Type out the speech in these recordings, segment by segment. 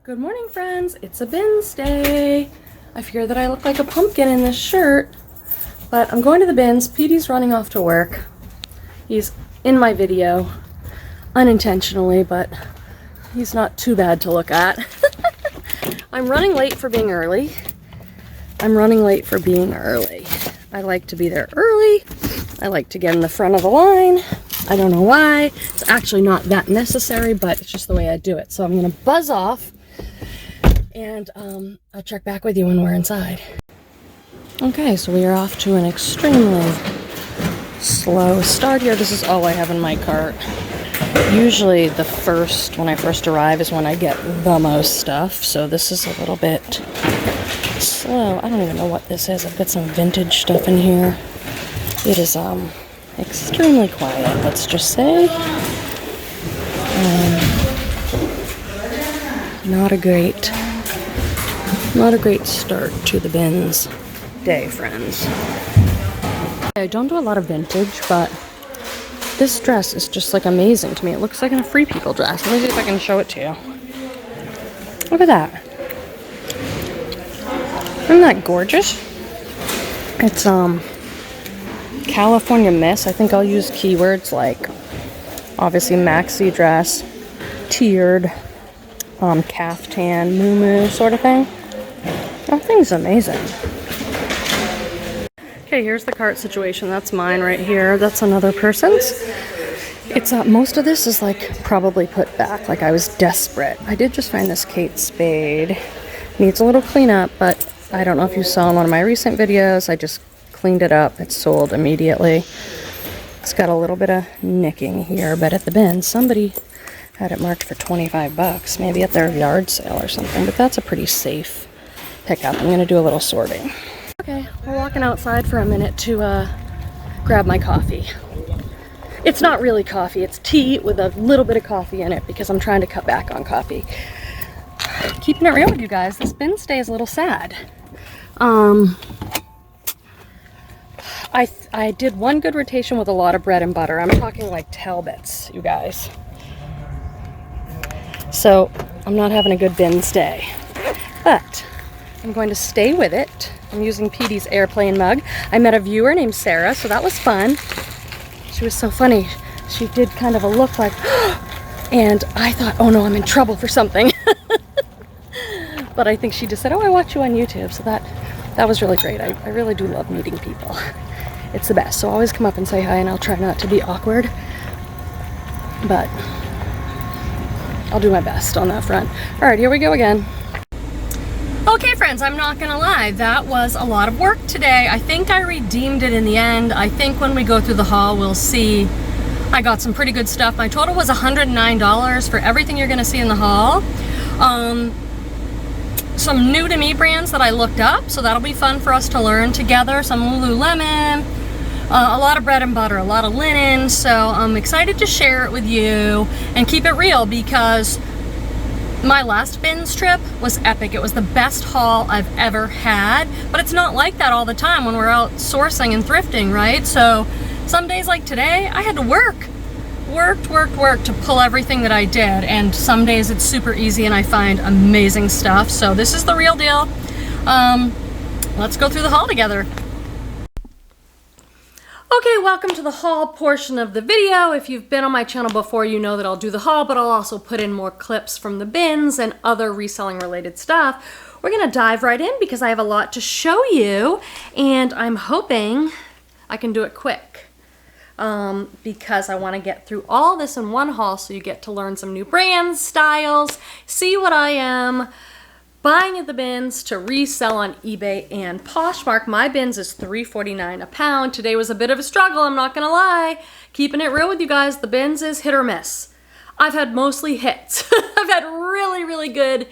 Good morning, friends. It's a bins day. I fear that I look like a pumpkin in this shirt, but I'm going to the bins. Petey's running off to work. He's in my video unintentionally, but he's not too bad to look at. I'm running late for being early. I like to be there early. I like to get in the front of the line. I don't know why. It's actually not that necessary, but it's just the way I do it. So I'm going to buzz off. And I'll check back with you when we're inside. Okay, so we are off to an extremely slow start here. This is all I have in my cart. Usually when I first arrive is when I get the most stuff. So this is a little bit slow. I don't even know what this is. I've got some vintage stuff in here. It is extremely quiet, let's just say. Not a great start to the bins day, friends. I don't do a lot of vintage, but this dress is just like amazing to me. It looks like a Free People dress. Let me see if I can show it to you. Look at that. Isn't that gorgeous? It's California Miss. I think I'll use keywords like obviously maxi dress, tiered, caftan, muumuu sort of thing. That thing's amazing. Okay, here's the cart situation. That's mine right here. That's another person's. It's most of this is like probably put back. Like I was desperate. I did just find this Kate Spade. Needs a little cleanup, but I don't know if you saw in one of my recent videos. I just cleaned it up. It's sold immediately. It's got a little bit of nicking here, but at the bin, somebody had it marked for 25 bucks, maybe at their yard sale or something, but that's a pretty safe pickup. I'm gonna do a little sorting. Okay, we're walking outside for a minute to grab my coffee. It's not really coffee, it's tea with a little bit of coffee in it because I'm trying to cut back on coffee. Keeping it real with you guys, this bins day is a little sad. I did one good rotation with a lot of bread and butter. I'm talking like Talbots, you guys. So I'm not having a good bins day, but I'm going to stay with it. I'm using Petey's airplane mug. I met a viewer named Sarah, so that was fun. She was so funny. She did kind of a look like, and I thought, oh no, I'm in trouble for something. But I think she just said, oh, I watch you on YouTube. So that was really great. I really do love meeting people. It's the best. So always come up and say hi, and I'll try not to be awkward. But I'll do my best on that front. All right, here we go again. Okay, friends, I'm not gonna lie, that was a lot of work today. I think I redeemed it in the end. I think when we go through the haul, we'll see I got some pretty good stuff. My total was $109 for everything you're gonna see in the haul. Some new to me brands that I looked up, so that'll be fun for us to learn together. Some Lululemon, a lot of bread and butter, a lot of linen. So I'm excited to share it with you and keep it real because my last bins trip was epic. It was the best haul I've ever had, but it's not like that all the time when we're out sourcing and thrifting, right? So some days like today, I had to work to pull everything that I did, and some days it's super easy and I find amazing stuff. So this is the real deal. Let's go through the haul together. Okay, welcome to the haul portion of the video. If you've been on my channel before, you know that I'll do the haul, but I'll also put in more clips from the bins and other reselling related stuff. We're gonna dive right in because I have a lot to show you, and I'm hoping I can do it quick because I wanna get through all this in one haul so you get to learn some new brands, styles, see what I am buying at the bins to resell on eBay and Poshmark. My bins is $3.49 a pound. Today was a bit of a struggle, I'm not gonna lie. Keeping it real with you guys, the bins is hit or miss. I've had mostly hits. I've had really, really good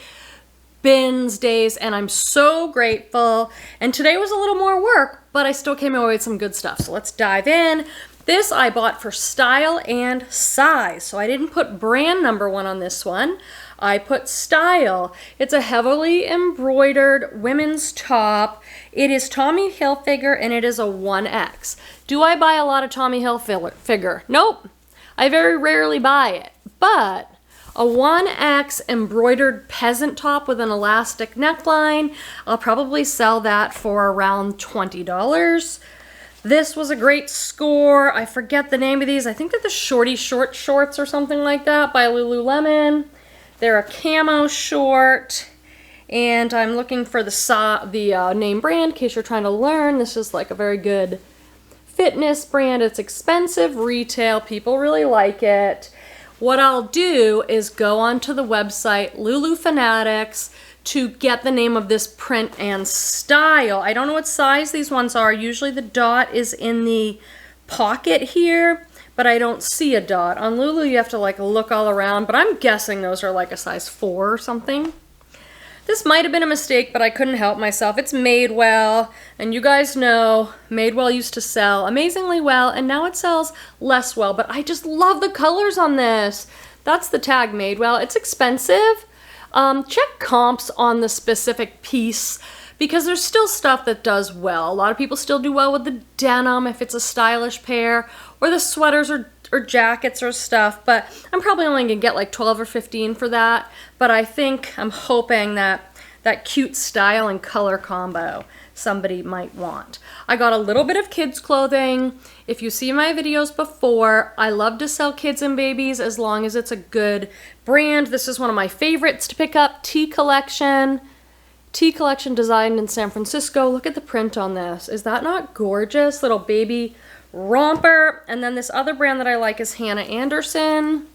bins days, and I'm so grateful. And today was a little more work, but I still came away with some good stuff. So let's dive in. This I bought for style and size. So I didn't put brand number one on this one. I put style. It's a heavily embroidered women's top. It is Tommy Hilfiger and it is a 1X. Do I buy a lot of Tommy Hilfiger? Nope. I very rarely buy it, but a 1X embroidered peasant top with an elastic neckline. I'll probably sell that for around $20. This was a great score. I forget the name of these. I think they're the Shorty Short Shorts or something like that by Lululemon. They're a camo short. And I'm looking for the name brand in case you're trying to learn. This is like a very good fitness brand. It's expensive retail. People really like it. What I'll do is go onto the website Lulu Fanatics to get the name of this print and style. I don't know what size these ones are. Usually the dot is in the pocket here, but I don't see a dot. On Lulu you have to like look all around, but I'm guessing those are like a size 4 or something. This might have been a mistake, but I couldn't help myself. It's Madewell, and you guys know Madewell used to sell amazingly well, and now it sells less well, but I just love the colors on this. That's the tag, Madewell. It's expensive. Check comps on the specific piece because there's still stuff that does well. A lot of people still do well with the denim if it's a stylish pair, or the sweaters or jackets or stuff, but I'm probably only gonna get like 12 or 15 for that. But I'm hoping that that cute style and color combo somebody might want. I got a little bit of kids clothing. If you see my videos before, I love to sell kids and babies as long as it's a good brand. This is one of my favorites to pick up, T Collection. T Collection designed in San Francisco. Look at the print on this. Is that not gorgeous? Little baby romper. And then this other brand that I like is Hannah Anderson.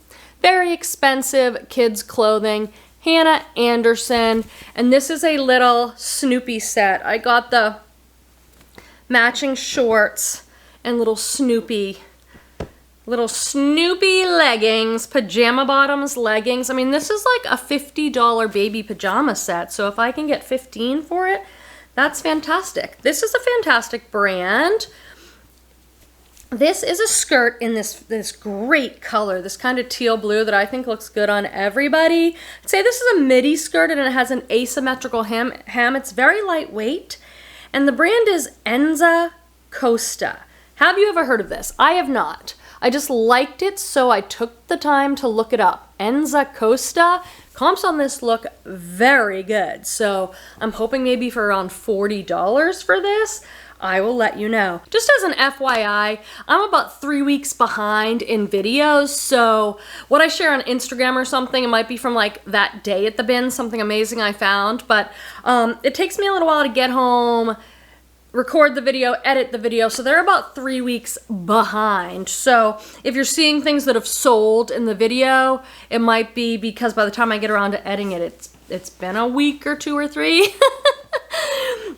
Very expensive kids clothing. Hannah Anderson. And this is a little Snoopy set. I got the matching shorts and little Snoopy leggings, pajama bottoms, leggings. I mean, this is like a $50 baby pajama set. So if I can get 15 for it, that's fantastic. This is a fantastic brand. This is a skirt in this great color, this kind of teal blue that I think looks good on everybody. I'd say this is a midi skirt and it has an asymmetrical hem. It's very lightweight. And the brand is Enza Costa. Have you ever heard of this? I have not. I just liked it, so I took the time to look it up. Enza Costa. Comps on this look very good. So I'm hoping maybe for around $40 for this. I will let you know. Just as an FYI, I'm about 3 weeks behind in videos, so what I share on Instagram or something, it might be from like that day at the bin, something amazing I found, but it takes me a little while to get home, record the video, edit the video, so they're about 3 weeks behind. So if you're seeing things that have sold in the video, it might be because by the time I get around to editing it, it's been a week or 2 or 3.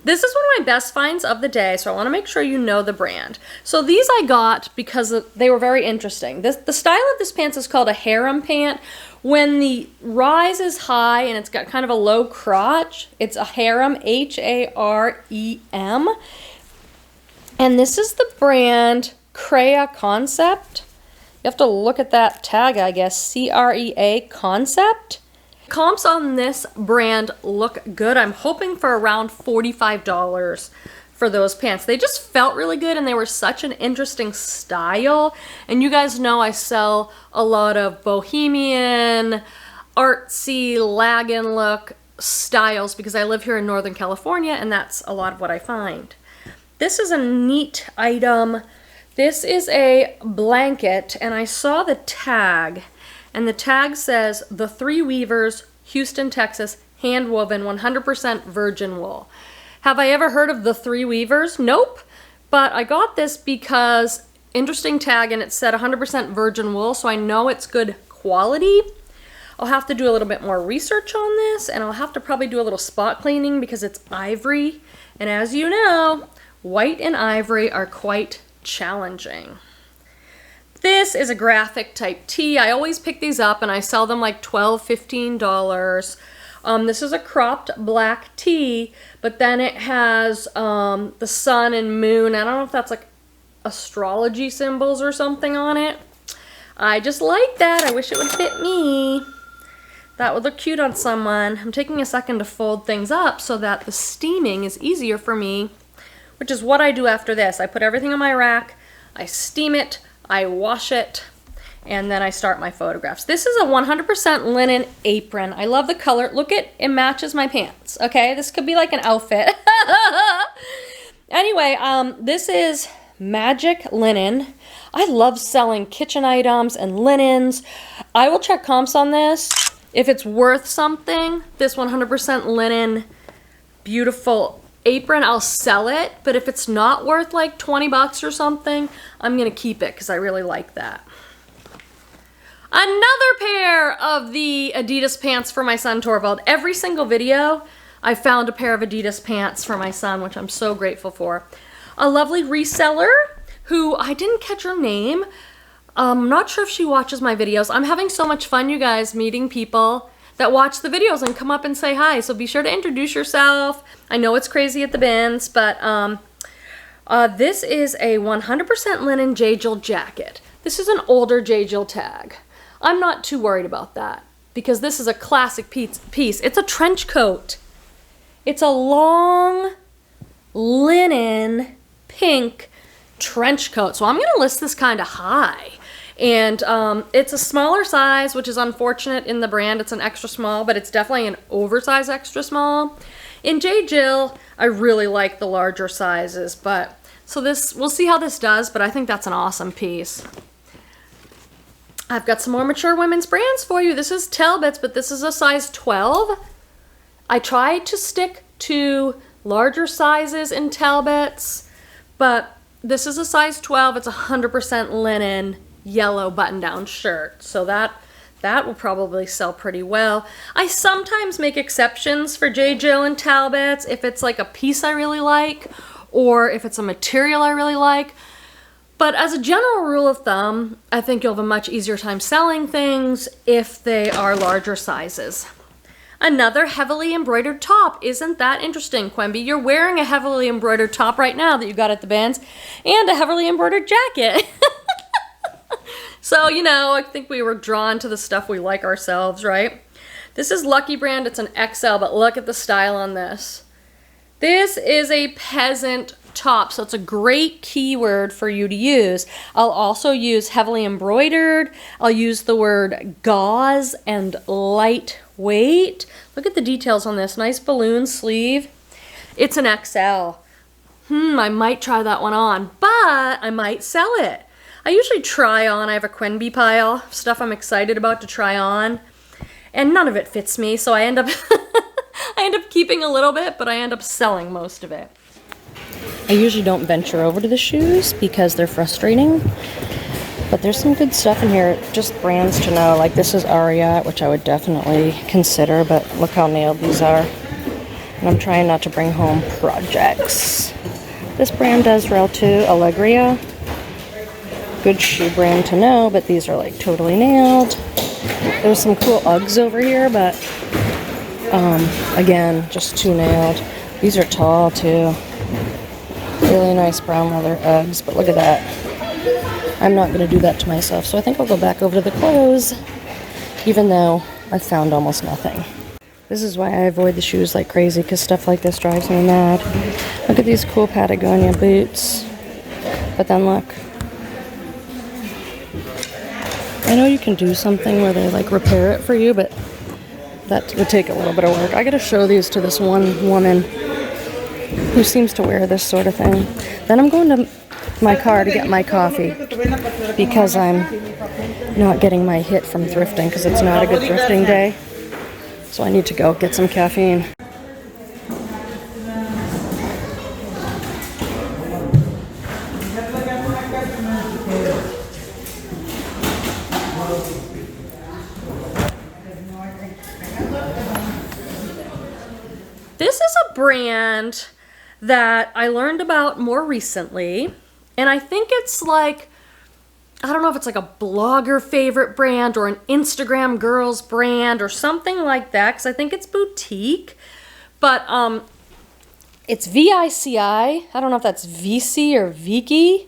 This is one of my best finds of the day, so I want to make sure you know the brand. So these I got because they were very interesting. The style of this pants is called a harem pant. When the rise is high and it's got kind of a low crotch, it's a harem, H-A-R-E-M. And this is the brand Crea Concept. You have to look at that tag, I guess, C-R-E-A Concept. Comps on this brand look good. I'm hoping for around $45 for those pants. They just felt really good and they were such an interesting style. And you guys know I sell a lot of bohemian, artsy, lag-in look styles because I live here in Northern California and that's a lot of what I find. This is a neat item. This is a blanket and I saw the tag. And the tag says, The Three Weavers, Houston, Texas, hand woven, 100% virgin wool. Have I ever heard of The Three Weavers? Nope. But I got this because, interesting tag, and it said 100% virgin wool, so I know it's good quality. I'll have to do a little bit more research on this, and I'll have to probably do a little spot cleaning because it's ivory. And as you know, white and ivory are quite challenging. This is a graphic type tee. I always pick these up and I sell them like $12, $15. This is a cropped black tee, but then it has the sun and moon. I don't know if that's like astrology symbols or something on it. I just like that. I wish it would fit me. That would look cute on someone. I'm taking a second to fold things up so that the steaming is easier for me, which is what I do after this. I put everything on my rack, I steam it, I wash it, and then I start my photographs. This is a 100% linen apron. I love the color. Look at it, matches my pants. Okay, this could be like an outfit. Anyway, this is magic linen. I love selling kitchen items and linens. I will check comps on this. If it's worth something, this 100% linen, beautiful apron, I'll sell it. But if it's not worth like 20 bucks or something, I'm gonna keep it because I really like that. Another pair of the Adidas pants for my son Torvald. Every single video, I found a pair of Adidas pants for my son, which I'm so grateful for. A lovely reseller who I didn't catch her name. I'm not sure if she watches my videos. I'm having so much fun, you guys, meeting people that watch the videos and come up and say hi. So be sure to introduce yourself. I know it's crazy at the bins, but this is a 100% linen J. Jill jacket. This is an older J. Jill tag. I'm not too worried about that because this is a classic piece. It's a trench coat. It's a long linen pink trench coat. So I'm going to list this kind of high. And it's a smaller size, which is unfortunate in the brand. It's an extra small, but it's definitely an oversized extra small. In J. Jill, I really like the larger sizes, but so this, we'll see how this does, but I think that's an awesome piece. I've got some more mature women's brands for you. This is Talbots, but this is a size 12. I tried to stick to larger sizes in Talbots, but this is a size 12. It's 100% linen, yellow button-down shirt. So that will probably sell pretty well. I sometimes make exceptions for J. Jill and Talbots if it's like a piece I really like or if it's a material I really like. But as a general rule of thumb, I think you'll have a much easier time selling things if they are larger sizes. Another heavily embroidered top. Isn't that interesting, Quemby? You're wearing a heavily embroidered top right now that you got at the bins and a heavily embroidered jacket. So, you know, I think we were drawn to the stuff we like ourselves, right? This is Lucky brand. It's an XL, but look at the style on this. This is a peasant top, so it's a great keyword for you to use. I'll also use heavily embroidered. I'll use the word gauze and lightweight. Look at the details on this. Nice balloon sleeve. It's an XL. I might try that one on, but I might sell it. I usually try on. I have a Quenby pile of stuff I'm excited about to try on, and none of it fits me, so I end up I end up keeping a little bit, but I end up selling most of it. I usually don't venture over to the shoes because they're frustrating, but there's some good stuff in here, just brands to know. Like this is REI, which I would definitely consider, but look how nailed these are. And I'm trying not to bring home projects. This brand does well too, Allegria. Good shoe brand to know, but these are like totally nailed. There's some cool Uggs over here, but again, just too nailed. These are tall too. Really nice brown leather Uggs, but look at that. I'm not going to do that to myself, so I think I'll go back over to the clothes, even though I've found almost nothing. This is why I avoid the shoes like crazy, because stuff like this drives me mad. Look at these cool Patagonia boots. But then look. I know you can do something where they like repair it for you, but that would take a little bit of work. I gotta show these to this one woman who seems to wear this sort of thing. Then I'm going to my car to get my coffee because I'm not getting my hit from thrifting because it's not a good thrifting day. So I need to go get some caffeine. This is a brand that I learned about more recently, and I think it's like, I don't know if it's like a blogger favorite brand or an Instagram girls brand or something like that, because I think it's boutique, but it's VICI. I don't know if that's VC or Viki,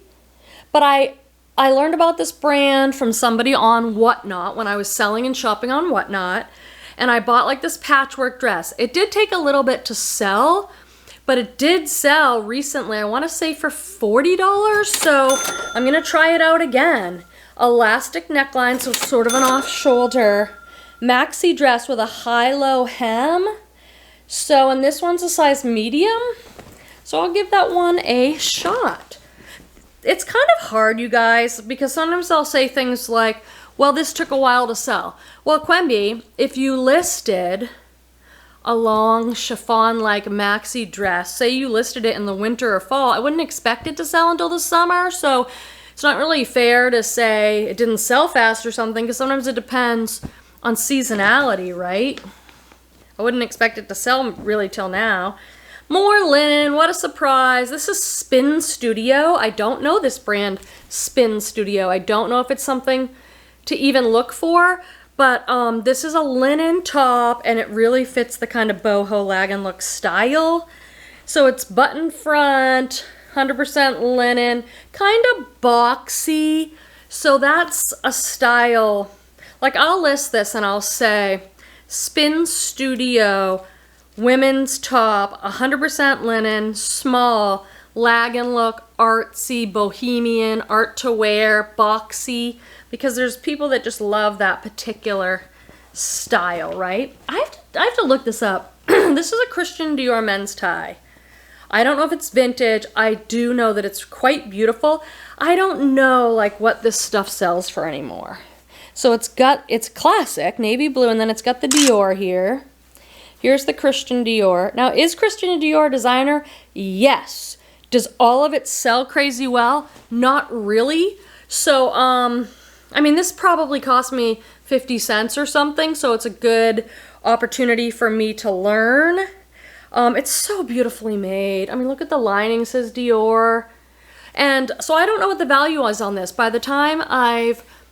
but I learned about this brand from somebody on Whatnot when I was selling and shopping on Whatnot, and I bought like this patchwork dress. It did take a little bit to sell, but it did sell recently, I want to say for $40, so I'm going to try it out again. elastic neckline, so it's sort of an off shoulder. Maxi dress with a high-low hem. So, and this one's a size medium. So I'll give that one a shot. It's kind of hard, you guys, because sometimes I'll say things like, well, this took a while to sell. Well, Quemby, if you listed a long chiffon-like maxi dress, say you listed it in the winter or fall, I wouldn't expect it to sell until the summer, so it's not really fair to say it didn't sell fast or something, because sometimes it depends on seasonality, right? I wouldn't expect it to sell really till now. More linen, what a surprise. This is Spin Studio. I don't know this brand, Spin Studio. I don't know if it's something to even look for, but this is a linen top and it really fits the kind of boho lag look style. So it's button front, 100% linen, kind of boxy. So that's a style, like I'll list this and I'll say Spin Studio women's top, 100% linen, small, lag and look, artsy, bohemian, art to wear, boxy, because there's people that just love that particular style, right? I have to look this up. This is a Christian Dior men's tie. I don't know if it's vintage. I do know that it's quite beautiful. I don't know like what this stuff sells for anymore. So it's classic, navy blue, and then it's got the Dior here. Here's the Christian Dior. Now, is Christian Dior a designer? Yes. Does all of it sell crazy well? Not really. So, I mean, this probably cost me 50 cents or something, so it's a good opportunity for me to learn. It's so beautifully made. I mean, look at the lining, it says Dior. And so I don't know what the value is on this. By the time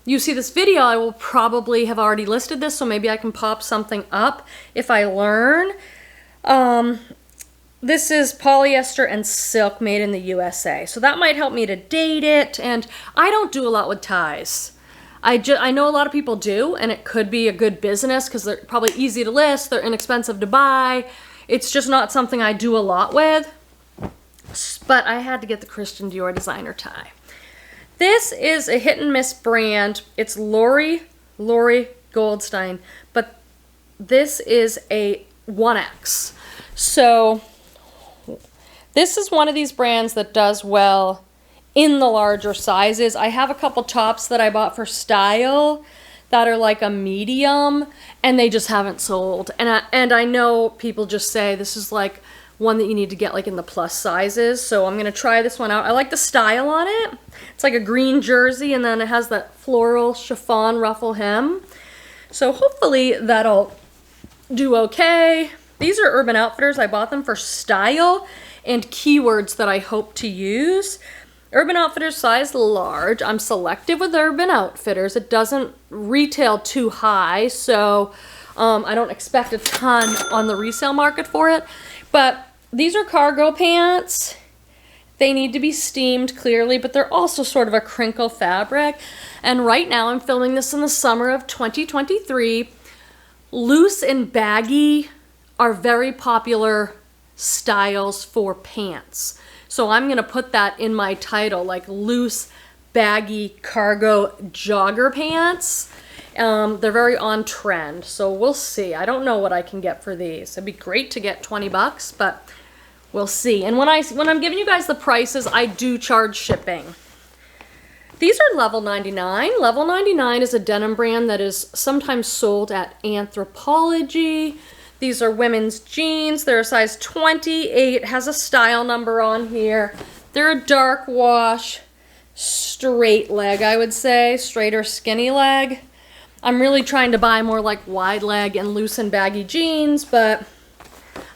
you see this video, I will probably have already listed this, so maybe I can pop something up if I learn. This is polyester and silk made in the USA, so that might help me to date it, and I don't do a lot with ties. I know a lot of people do, and it could be a good business because they're probably easy to list, they're inexpensive to buy. It's just not something I do a lot with, but I had to get the Christian Dior designer tie. This is a hit and miss brand. It's Lori Goldstein, but this is a 1X. So this is one of these brands that does well in the larger sizes. I have a couple tops that I bought for style that are like a medium, and they just haven't sold. And I know people just say this is like one that you need to get like in the plus sizes. So I'm gonna try this one out. I like the style on it. It's like a green jersey and then it has that floral chiffon ruffle hem. So hopefully that'll do okay. These are Urban Outfitters. I bought them for style and keywords that I hope to use. Urban Outfitters size large. I'm selective with Urban Outfitters. It doesn't retail too high, so I don't expect a ton on the resale market for it. But these are cargo pants. They need to be steamed clearly, but they're also sort of a crinkle fabric. And right now I'm filming this in the summer of 2023. Loose and baggy are very popular styles for pants. So I'm gonna put that in my title, like loose, baggy, cargo jogger pants. They're very on trend, so we'll see. I don't know what I can get for these. It'd be great to get 20 bucks, but we'll see. And when I'm giving you guys the prices, I do charge shipping. These are Level 99. Level 99 is a denim brand that is sometimes sold at Anthropologie. These are women's jeans. They're a size 28, has a style number on here. They're a dark wash, straight leg, I would say, straight or skinny leg. I'm really trying to buy more like wide leg and loose and baggy jeans, but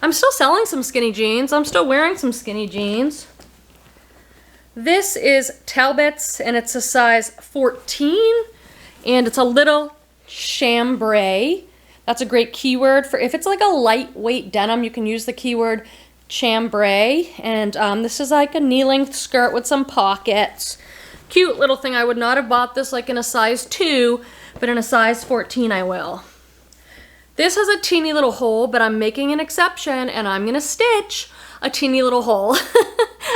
I'm still selling some skinny jeans. I'm still wearing some skinny jeans. This is Talbots, and it's a size 14, and it's a little chambray. That's a great keyword for if it's like a lightweight denim, you can use the keyword chambray. And this is like a knee-length skirt with some pockets. Cute little thing. I would not have bought this like in a size 2, but in a size 14 I will. This has a teeny little hole, but I'm making an exception and I'm gonna stitch a teeny little hole.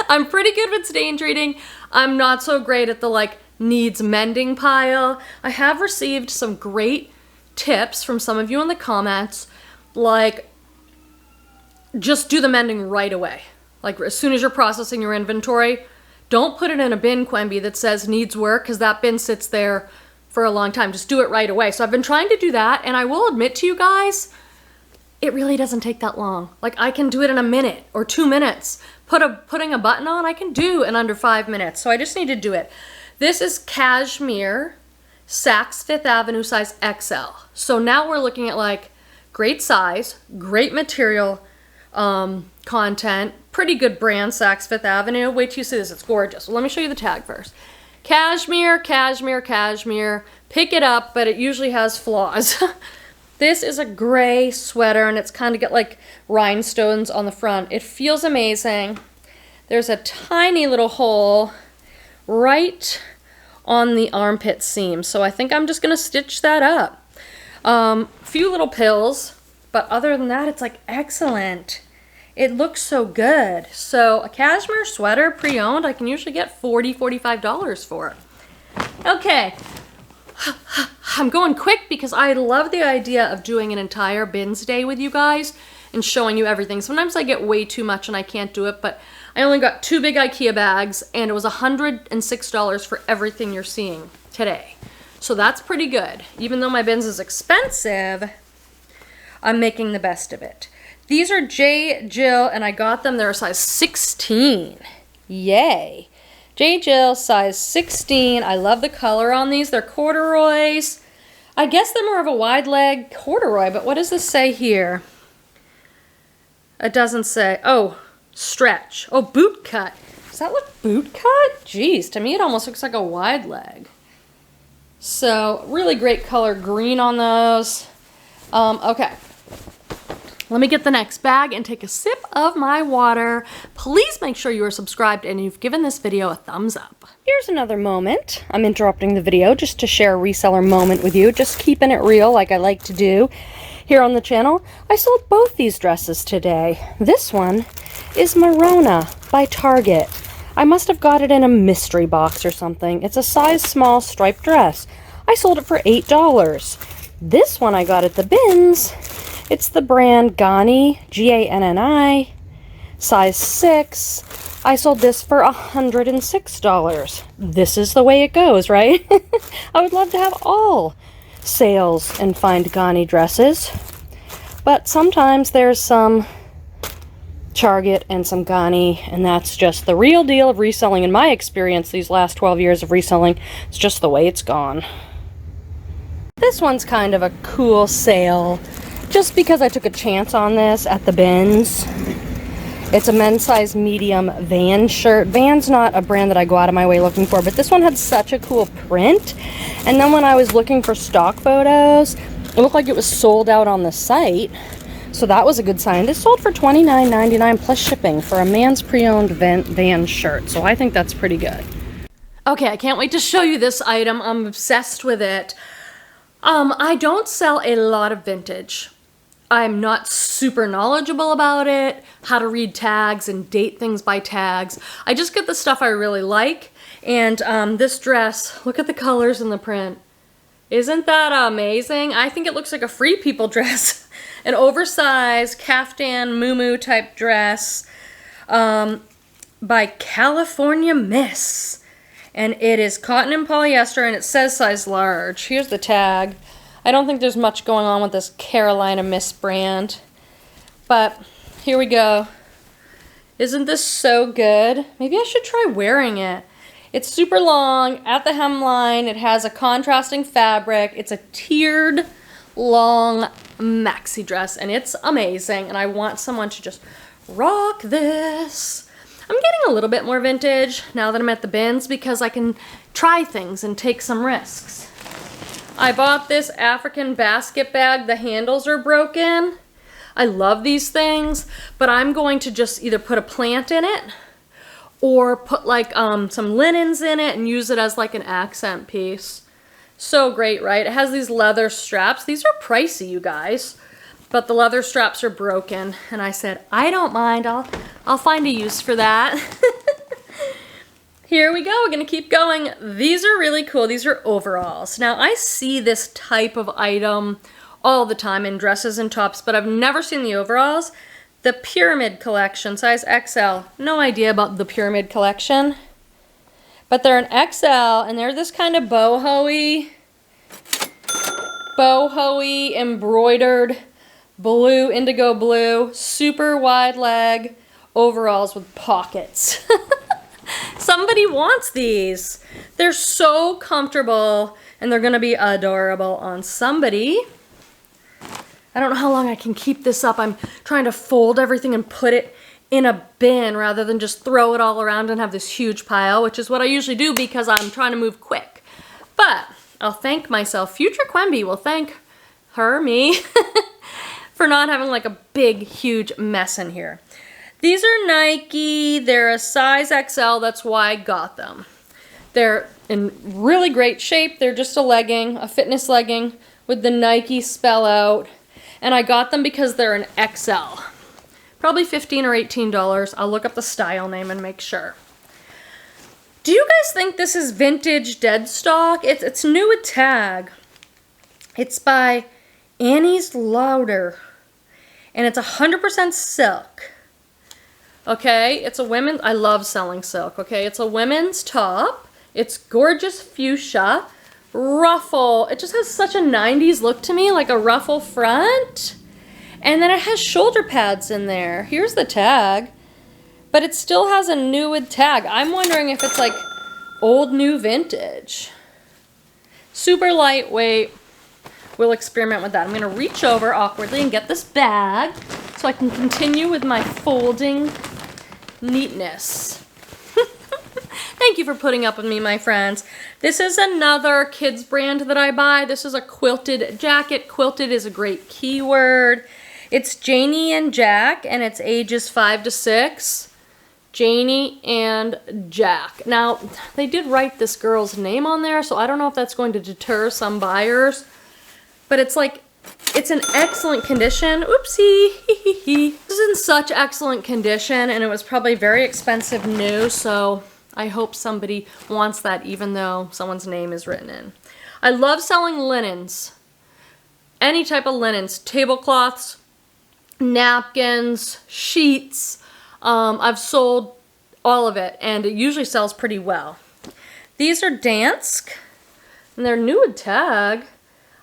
I'm pretty good with stain treating. I'm not so great at the like needs mending pile. I have received some great tips from some of you in the comments, like just do the mending right away. Like as soon as you're processing your inventory, don't put it in a bin, Quemby, that says needs work, because that bin sits there for a long time. Just do it right away. So I've been trying to do that, and I will admit to you guys, it really doesn't take that long. Like I can do it in a minute or 2 minutes. Putting a button on, I can do in under 5 minutes. So I just need to do it. This is cashmere, Saks Fifth Avenue size XL. So now we're looking at like great size, great material content, pretty good brand, Saks Fifth Avenue. Wait till you see this, it's gorgeous. Well, let me show you the tag first. Cashmere, cashmere, cashmere. Pick it up, but it usually has flaws. This is a gray sweater, and it's kind of got like rhinestones on the front. It feels amazing. There's a tiny little hole right on the armpit seam, so I think I'm just gonna stitch that up. Few little pills, but other than that, it's like excellent. It looks so good. So a cashmere sweater pre-owned, I can usually get $40, $45 for it. Okay. I'm going quick because I love the idea of doing an entire bins day with you guys and showing you everything. Sometimes I get way too much and I can't do it, but I only got 2 big IKEA bags and it was $106 for everything you're seeing today. So that's pretty good. Even though my bins is expensive, I'm making the best of it. These are Jill, and I got them, they're a size 16. Yay. Jill, size 16. I love the color on these. They're corduroys. I guess they're more of a wide leg corduroy, but what does this say here? It doesn't say. Oh, stretch. Oh, boot cut. Does that look boot cut? Jeez, to me it almost looks like a wide leg. So, really great color green on those. Okay. Let me get the next bag and take a sip of my water. Please make sure you are subscribed and you've given this video a thumbs up. Here's another moment. I'm interrupting the video just to share a reseller moment with you, just keeping it real like I like to do here on the channel. I sold both these dresses today. This one is Marona by Target. I must have got it in a mystery box or something. It's a size small striped dress. I sold it for $8. This one I got at the bins. It's the brand Ganni, G-A-N-N-I, size 6. I sold this for $106. This is the way it goes, right? I would love to have all sales and find Ganni dresses, but sometimes there's some Target and some Ganni, and that's just the real deal of reselling. In my experience, these last 12 years of reselling, it's just the way it's gone. This one's kind of a cool sale, just because I took a chance on this at the bins. It's a men's size medium Van shirt. Van's not a brand that I go out of my way looking for, but this one had such a cool print. And then when I was looking for stock photos, it looked like it was sold out on the site. So that was a good sign. This sold for $29.99 plus shipping for a man's pre-owned Van shirt. So I think that's pretty good. Okay, I can't wait to show you this item. I'm obsessed with it. I don't sell a lot of vintage. I'm not super knowledgeable about it, how to read tags and date things by tags. I just get the stuff I really like. And this dress, look at the colors and the print. Isn't that amazing? I think it looks like a Free People dress. An oversized caftan muumuu type dress by California Miss. And it is cotton and polyester, and it says size large. Here's the tag. I don't think there's much going on with this Carolina Miss brand, but here we go. Isn't this so good? Maybe I should try wearing it. It's super long at the hemline. It has a contrasting fabric. It's a tiered, long maxi dress, and it's amazing, and I want someone to just rock this. I'm getting a little bit more vintage now that I'm at the bins because I can try things and take some risks. I bought this African basket bag. The handles are broken. I love these things, but I'm going to just either put a plant in it or put like some linens in it and use it as like an accent piece. So great, right? It has these leather straps. These are pricey, you guys, but the leather straps are broken. And I said, I don't mind. I'll find a use for that. Here we go, we're gonna keep going. These are really cool, these are overalls. Now I see this type of item all the time in dresses and tops, but I've never seen the overalls. The Pyramid Collection, size XL. No idea about the Pyramid Collection. But they're an XL, and they're this kind of boho-y embroidered blue, indigo blue, super wide leg overalls with pockets. Somebody wants these. They're so comfortable, and they're gonna be adorable on somebody. I don't know how long I can keep this up. I'm trying to fold everything and put it in a bin rather than just throw it all around and have this huge pile, which is what I usually do because I'm trying to move quick. But I'll thank myself. Future Quemby will thank her, me, for not having like a big, huge mess in here. These are Nike. They're a size XL. That's why I got them. They're in really great shape. They're just a legging, a fitness legging with the Nike spell out. And I got them because they're an XL. Probably $15 or $18. I'll look up the style name and make sure. Do you guys think this is vintage dead stock? It's new with tag. It's by Annie's Louder. And it's 100% silk. Okay, it's a women's, I love selling silk, okay? It's a women's top. It's gorgeous fuchsia. Ruffle. It just has such a 90s look to me, like a ruffle front. And then it has shoulder pads in there. Here's the tag. But it still has a new with tag. I'm wondering if it's like old, new, vintage. Super lightweight. We'll experiment with that. I'm going to reach over awkwardly and get this bag so I can continue with my folding neatness. Thank you for putting up with me, my friends. This is another kids brand that I buy. This is a quilted jacket. Quilted is a great keyword. It's Janie and Jack, and it's ages 5 to 6. Janie and Jack. Now, they did write this girl's name on there, so I don't know if that's going to deter some buyers. But it's like, it's in excellent condition. Oopsie. This is in such excellent condition, and it was probably very expensive new, so I hope somebody wants that even though someone's name is written in. I love selling linens. Any type of linens. Tablecloths, napkins, sheets. I've sold all of it, and it usually sells pretty well. These are Dansk, and they're new with tag.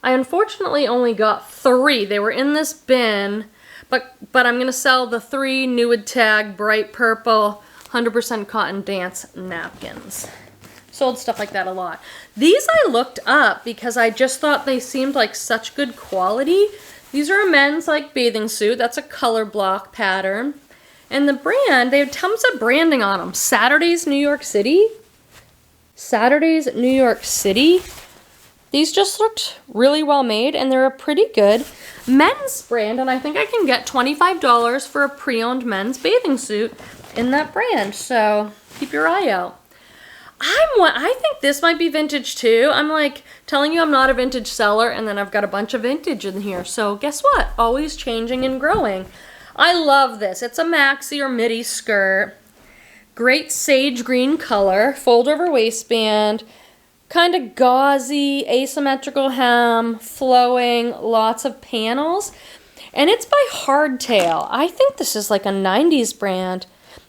I unfortunately only got 3. They were in this bin, but I'm going to sell the 3 new with tag, bright purple, 100% cotton dance napkins. Sold stuff like that a lot. These I looked up because I just thought they seemed like such good quality. These are a men's like bathing suit. That's a color block pattern. And the brand, they have tons of branding on them. Saturday's New York City. Saturday's New York City. These just looked really well made, and they're a pretty good men's brand, and I think I can get $25 for a pre-owned men's bathing suit in that brand, so keep your eye out. I think this might be vintage too. I'm like telling you I'm not a vintage seller, and then I've got a bunch of vintage in here, so guess what? Always changing and growing. I love this. It's a maxi or midi skirt. Great sage green color, fold over waistband, kind of gauzy, asymmetrical hem, flowing, lots of panels. And it's by Hardtail. I think this is like a 90s brand.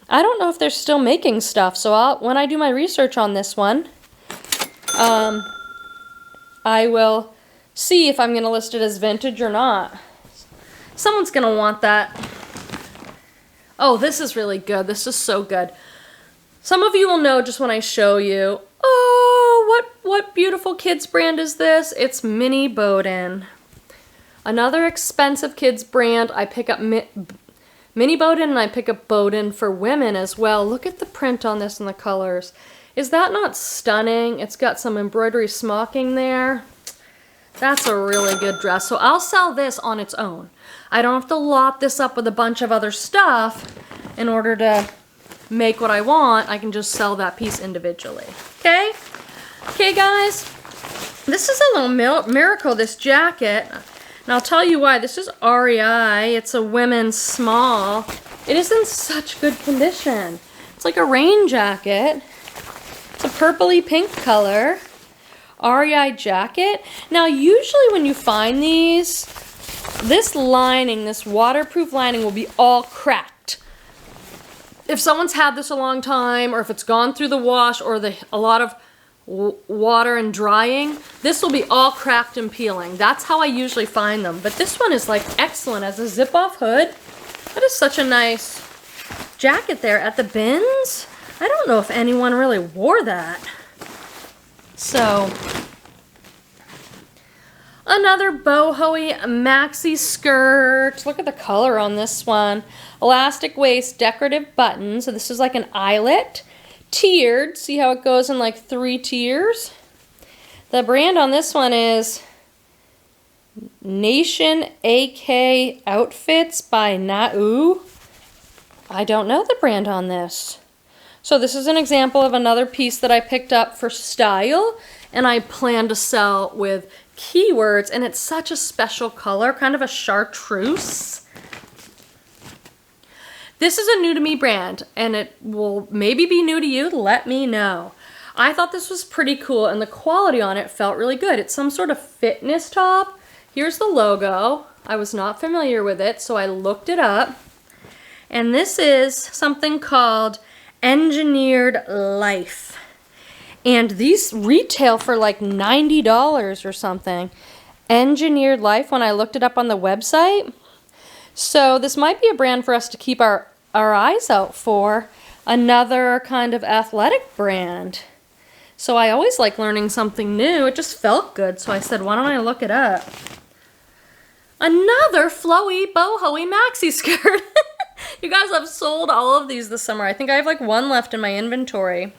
I don't know if they're still making stuff, so when I do my research on this one, I will see if I'm going to list it as vintage or not. Someone's going to want that. Oh, this is really good. This is so good. Some of you will know just when I show you. Oh, what beautiful kids brand is this? It's Mini Bowden. Another expensive kids brand. I pick up Mini Bowden, and I pick up Bowden for women as well. Look at the print on this and the colors. Is that not stunning? It's got some embroidery smocking there. That's a really good dress. So I'll sell this on its own. I don't have to lot this up with a bunch of other stuff in order to make what I want. I can just sell that piece individually. Okay? Okay, guys? This is a little miracle, this jacket. And I'll tell you why. This is REI. It's a women's small. It is in such good condition. It's like a rain jacket. purpley pink color. REI Jacket. Now usually when you find these, this lining, this waterproof lining will be all cracked. If someone's had this a long time, or if it's gone through the wash or a lot of water and drying, this will be all cracked and peeling. That's how I usually find them. But this one is like excellent as a zip-off hood. That is such a nice jacket there at the bins. I don't know if anyone really wore that. So, another boho-y maxi skirt. Look at the color on this one. Elastic waist, decorative buttons. So this is like an eyelet. Tiered. See how it goes in like 3 tiers? The brand on this one is Nation AK Outfits by Nau. I don't know the brand on this. So this is an example of another piece that I picked up for style, and I plan to sell with keywords, and it's such a special color, kind of a chartreuse. This is a new to me brand, and it will maybe be new to you. Let me know. I thought this was pretty cool, and the quality on it felt really good. It's some sort of fitness top. Here's the logo. I was not familiar with it, so I looked it up. And this is something called Engineered Life. And these retail for like $90 or something. Engineered Life when I looked it up on the website. So this might be a brand for us to keep our eyes out for. Another kind of athletic brand. So I always like learning something new. It just felt good, so I said, why don't I look it up? Another flowy boho-y maxi skirt. You guys, I've sold all of these this summer. I think I have like 1 left in my inventory.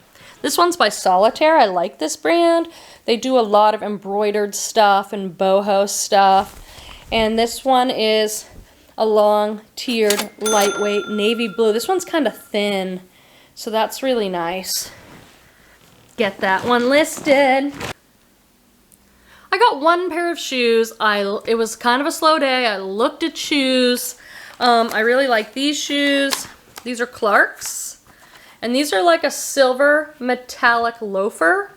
This one's by Solitaire. I like this brand. They do a lot of embroidered stuff and boho stuff. And this one is a long, tiered, lightweight navy blue. This one's kind of thin, so that's really nice. Get that one listed. I got 1 pair of shoes. It was kind of a slow day. I looked at shoes. I really like these shoes. These are Clark's. And these are like a silver metallic loafer.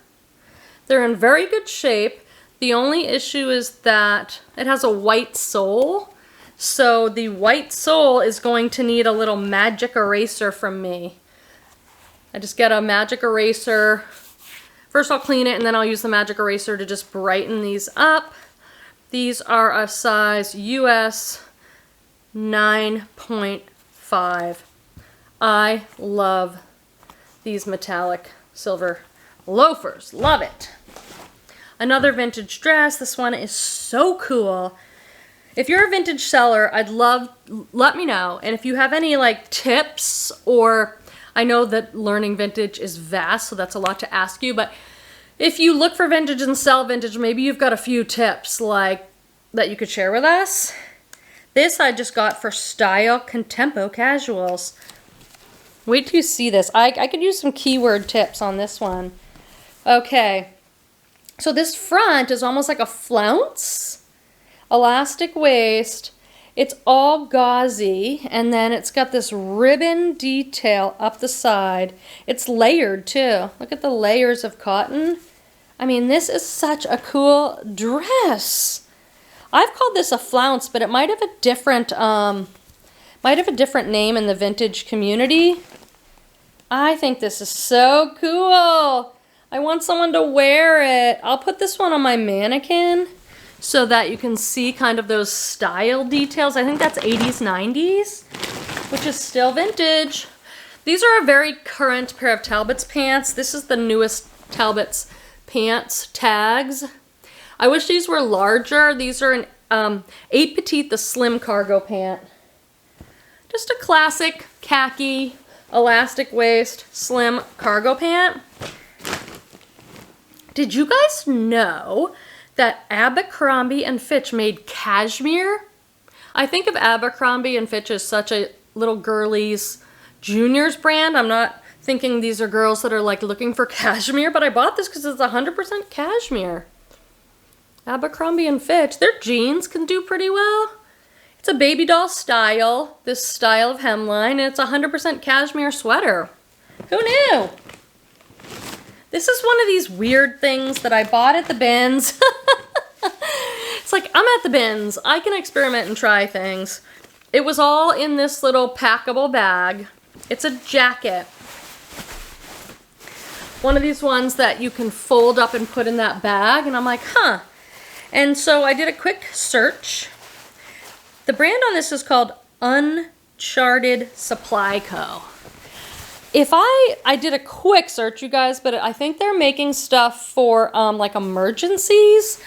They're in very good shape. The only issue is that it has a white sole. So the white sole is going to need a little magic eraser from me. I just get a magic eraser. First I'll clean it, and then I'll use the magic eraser to just brighten these up. These are a size US 9.5. I love these metallic silver loafers. Love it. Another vintage dress. This one is so cool. If you're a vintage seller, let me know. And if you have any like tips, or I know that learning vintage is vast, so that's a lot to ask you, but if you look for vintage and sell vintage, maybe you've got a few tips like that you could share with us. This I just got for style contempo casuals. Wait till you see this. I could use some keyword tips on this one. Okay, so this front is almost like a flounce, elastic waist. It's all gauzy, and then it's got this ribbon detail up the side. It's layered too. Look at the layers of cotton. I mean, this is such a cool dress. I've called this a flounce, but it might have a different name in the vintage community. I think this is so cool. I want someone to wear it. I'll put this one on my mannequin so that you can see kind of those style details. I think that's 80s, 90s, which is still vintage. These are a very current pair of Talbots pants. This is the newest Talbots pants tags. I wish these were larger. These are an 8 Petite, the slim cargo pant. Just a classic khaki, elastic waist, slim cargo pant. Did you guys know that Abercrombie and Fitch made cashmere? I think of Abercrombie and Fitch as such a little girlies juniors brand. I'm not thinking these are girls that are like looking for cashmere, but I bought this because it's 100% cashmere. Abercrombie and Fitch, their jeans can do pretty well. It's a baby doll style, this style of hemline, and it's 100% cashmere sweater. Who knew? This is one of these weird things that I bought at the bins. It's like, I'm at the bins. I can experiment and try things. It was all in this little packable bag. It's a jacket. One of these ones that you can fold up and put in that bag. And I'm like, huh. And so I did a quick search. The brand on this is called Uncharted Supply Co. If I did a quick search, you guys, but I think they're making stuff for like emergencies.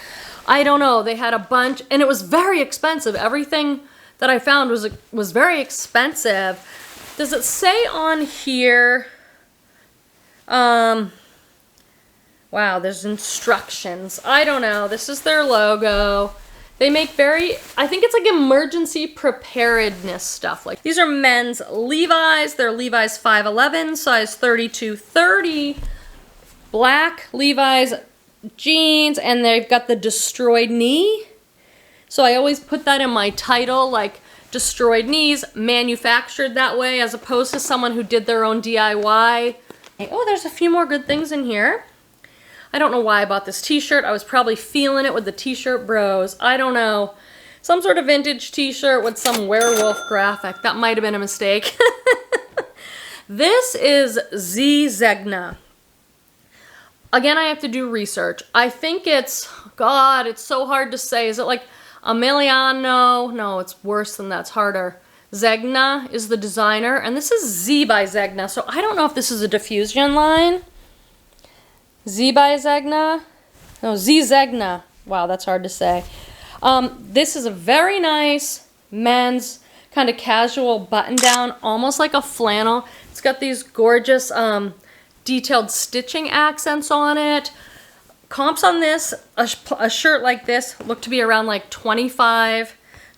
I don't know. They had a bunch, and it was very expensive. Everything that I found was very expensive. Does it say on here? Wow, there's instructions. I don't know. This is their logo. They make I think it's like emergency preparedness stuff. Like, these are men's Levi's. They're Levi's 511, size 32-30. Black Levi's jeans, and they've got the destroyed knee. So I always put that in my title, like destroyed knees, manufactured that way, as opposed to someone who did their own DIY. Oh, there's a few more good things in here. I don't know why I bought this t-shirt. I was probably feeling it with the t-shirt bros. I don't know. Some sort of vintage t-shirt with some werewolf graphic. That might have been a mistake. This is Zagna. Again, I have to do research. I think it's, God, it's so hard to say. Is it like Emiliano? No, it's worse than that. It's harder. Zagna is the designer, and this is Z by Zagna. So I don't know if this is a diffusion line. Z by Zagna? No, Z Zagna. Wow, that's hard to say. This is a very nice men's kind of casual button down, almost like a flannel. It's got these gorgeous detailed stitching accents on it. Comps on this, a shirt like this, look to be around like $25.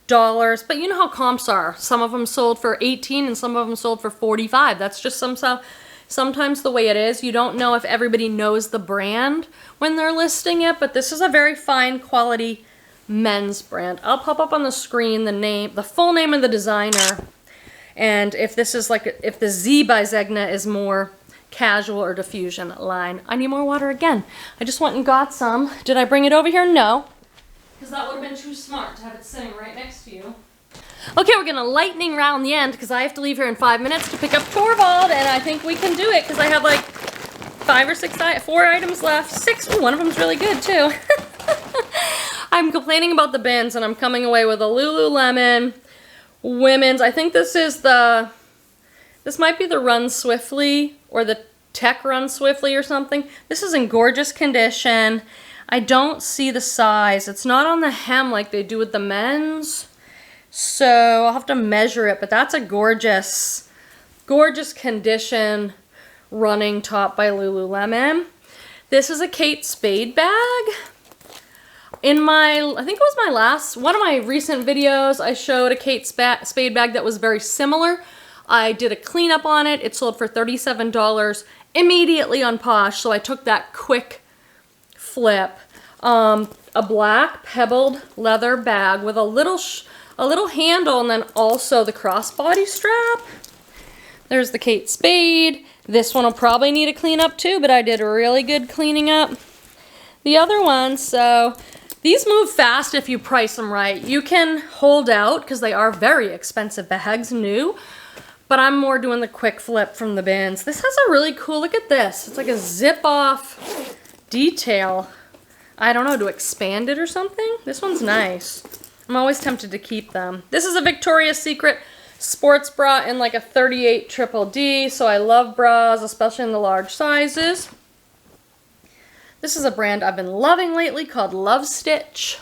But you know how comps are. Some of them sold for $18 and some of them sold for $45. That's just sometimes the way it is. You don't know if everybody knows the brand when they're listing it, but this is a very fine quality men's brand. I'll pop up on the screen the name, the full name of the designer, and if this is like, if the Z by Zagna is more casual or diffusion line. I need more water again. I just went and got some. Did I bring it over here? No, because that would have been too smart to have it sitting right next to you. Okay, we're gonna lightning round the end because I have to leave here in 5 minutes to pick up Torvald, and I think we can do it because I have like 4 items left. 6. Ooh, one of them's really good too. I'm complaining about the bins, and I'm coming away with a Lululemon women's. I think this might be the Run Swiftly or the Tech Run Swiftly or something. This is in gorgeous condition. I don't see the size. It's not on the hem like they do with the men's. So I'll have to measure it, but that's a gorgeous, gorgeous condition running top by Lululemon. This is a Kate Spade bag. In I think it was one of my recent videos, I showed a Kate Spade bag that was very similar. I did a cleanup on it. It sold for $37 immediately on Posh, so I took that quick flip. A black pebbled leather bag with a little handle, and then also the crossbody strap. There's the Kate Spade. This one will probably need a cleanup too, but I did a really good cleaning up. The other ones, so these move fast if you price them right. You can hold out because they are very expensive bags, new, but I'm more doing the quick flip from the bins. This has a really cool, look at this. It's like a zip off detail. I don't know, to expand it or something. This one's nice. I'm always tempted to keep them. This is a Victoria's Secret sports bra in like a 38 triple D, so I love bras, especially in the large sizes. This is a brand I've been loving lately called Love Stitch.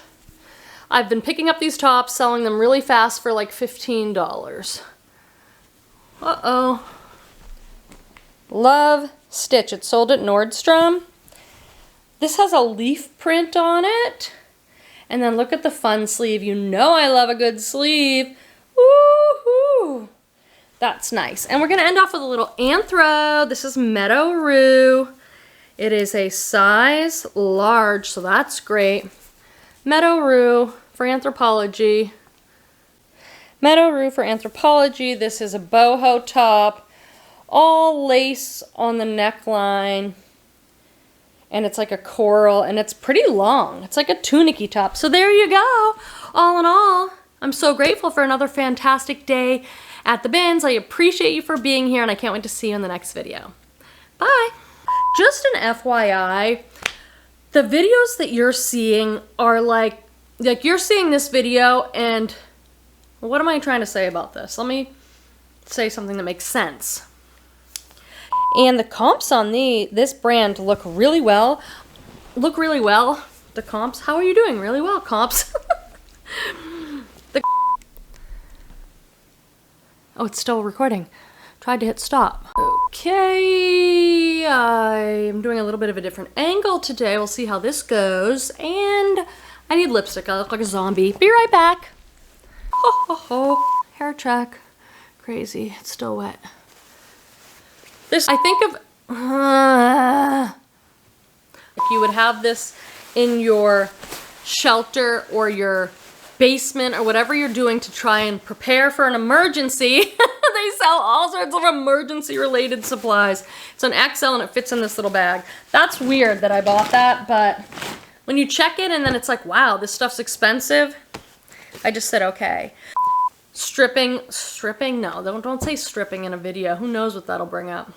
I've been picking up these tops, selling them really fast for like $15. Uh-oh. Love Stitch. It's sold at Nordstrom. This has a leaf print on it. And then look at the fun sleeve. You know I love a good sleeve. Woohoo! That's nice. And we're going to end off with a little Anthro. This is Meadow Rue. It is a size large, so that's great. Meadow Rue for Anthropologie. Meadow Rue for Anthropologie. This is a boho top. All lace on the neckline. and it's like a coral, and it's pretty long. It's like a tunicky top. So there you go. All in all, I'm so grateful for another fantastic day at the bins. I appreciate you for being here, and I can't wait to see you in the next video. Bye. Just an FYI, the videos that you're seeing are like you're seeing this video, and what am I trying to say about this? Let me say something that makes sense. And the comps on this brand look really well. The comps, how are you doing? Really well, comps. Oh, it's still recording. Tried to hit stop. Okay, I'm doing a little bit of a different angle today. We'll see how this goes. And I need lipstick. I look like a zombie. Be right back. Ho, ho, ho. Hair check. Crazy. It's still wet. This, I think of... if you would have this in your shelter or your basement or whatever you're doing to try and prepare for an emergency. They sell all sorts of emergency related supplies. It's an XL and it fits in this little bag. That's weird that I bought that, but when you check it and then it's like, wow, this stuff's expensive, I just said okay. Stripping, no, don't say stripping in a video. Who knows what that'll bring up.